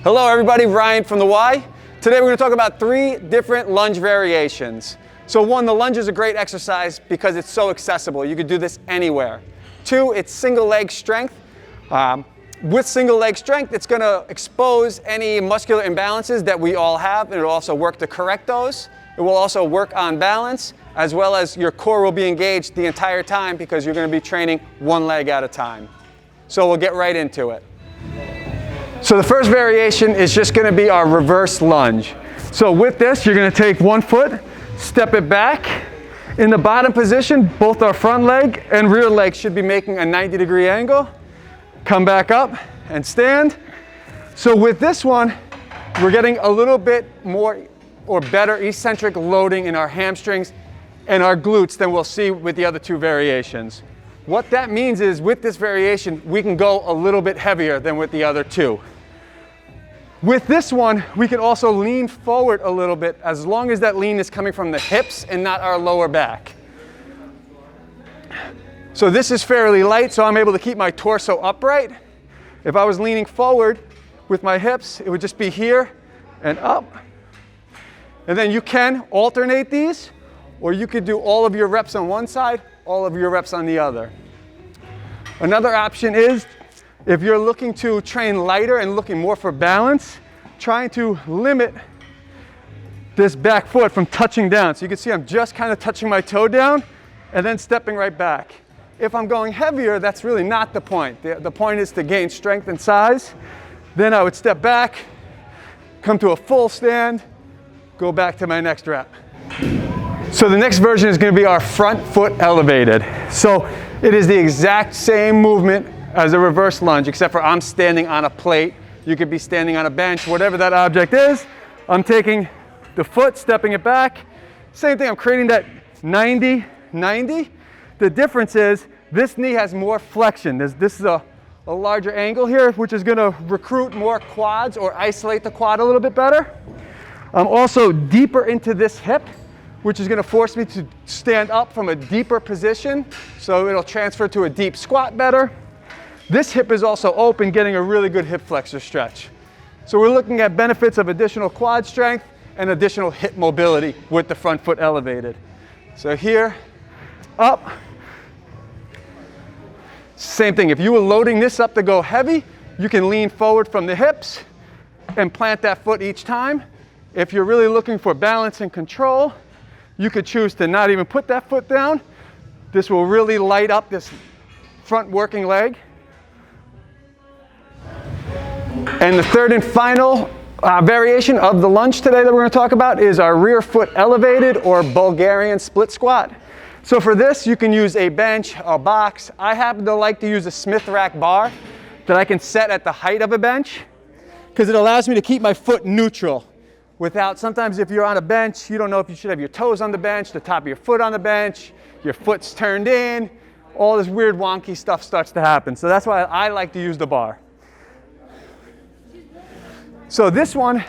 Hello everybody, Ryan from the Y. Today we're going to talk about 3 different lunge variations. So 1, the lunge is a great exercise because it's so accessible. You could do this anywhere. 2, it's single leg strength. With single leg strength, it's going to expose any muscular imbalances that we all have, and it'll also work to correct those. It will also work on balance, as well as your core will be engaged the entire time because you're going to be training one leg at a time. So we'll get right into it. So the first variation is just going to be our reverse lunge. So with this, you're going to take one foot, step it back. In the bottom position, both our front leg and rear leg should be making a 90-degree angle. Come back up and stand. So with this one, we're getting a little bit more or better eccentric loading in our hamstrings and our glutes than we'll see with the other 2 variations. What that means is with this variation, we can go a little bit heavier than with the other 2. With this one, we can also lean forward a little bit as long as that lean is coming from the hips and not our lower back. So this is fairly light, so I'm able to keep my torso upright. If I was leaning forward with my hips, it would just be here and up. And then you can alternate these, or you could do all of your reps on one side, all of your reps on the other. Another option is, if you're looking to train lighter and looking more for balance, trying to limit this back foot from touching down. So you can see I'm just kind of touching my toe down and then stepping right back. If I'm going heavier, that's really not the point. The point is to gain strength and size. Then I would step back, come to a full stand, go back to my next rep. So the next version is going to be our front foot elevated. So it is the exact same movement as a reverse lunge, except for I'm standing on a plate. You could be standing on a bench, whatever that object is. I'm taking the foot, stepping it back. Same thing, I'm creating that 90-90. The difference is this knee has more flexion. This is a larger angle here, which is going to recruit more quads or isolate the quad a little bit better. I'm also deeper into this hip, which is going to force me to stand up from a deeper position, so it'll transfer to a deep squat better. This hip is also open, getting a really good hip flexor stretch. So we're looking at benefits of additional quad strength and additional hip mobility with the front foot elevated. So here, up. Same thing, if you were loading this up to go heavy, you can lean forward from the hips and plant that foot each time. If you're really looking for balance and control, you could choose to not even put that foot down. This will really light up this front working leg. And the third and final variation of the lunge today that we're going to talk about is our rear foot elevated or Bulgarian split squat. So for this, you can use a bench, a box. I happen to like to use a Smith rack bar that I can set at the height of a bench because it allows me to keep my foot neutral without, sometimes if you're on a bench, you don't know if you should have your toes on the bench, the top of your foot on the bench, your foot's turned in, all this weird wonky stuff starts to happen. So that's why I like to use the bar. So this one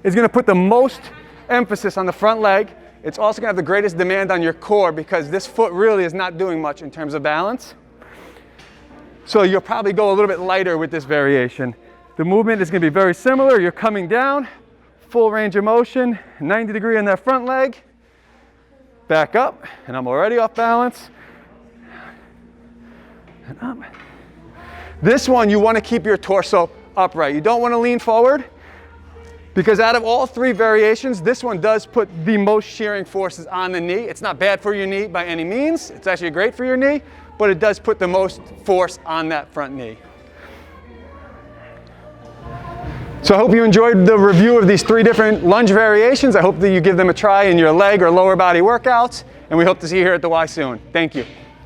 is going to put the most emphasis on the front leg. It's also going to have the greatest demand on your core because this foot really is not doing much in terms of balance. So you'll probably go a little bit lighter with this variation. The movement is going to be very similar. You're coming down, full range of motion, 90-degree on that front leg, back up, and I'm already off balance. And up. This one, you want to keep your torso upright. You don't want to lean forward because out of all 3 variations, this one does put the most shearing forces on the knee. It's not bad for your knee by any means. It's actually great for your knee, but it does put the most force on that front knee. So I hope you enjoyed the review of these 3 different lunge variations. I hope that you give them a try in your leg or lower body workouts, and we hope to see you here at the Y soon. Thank you.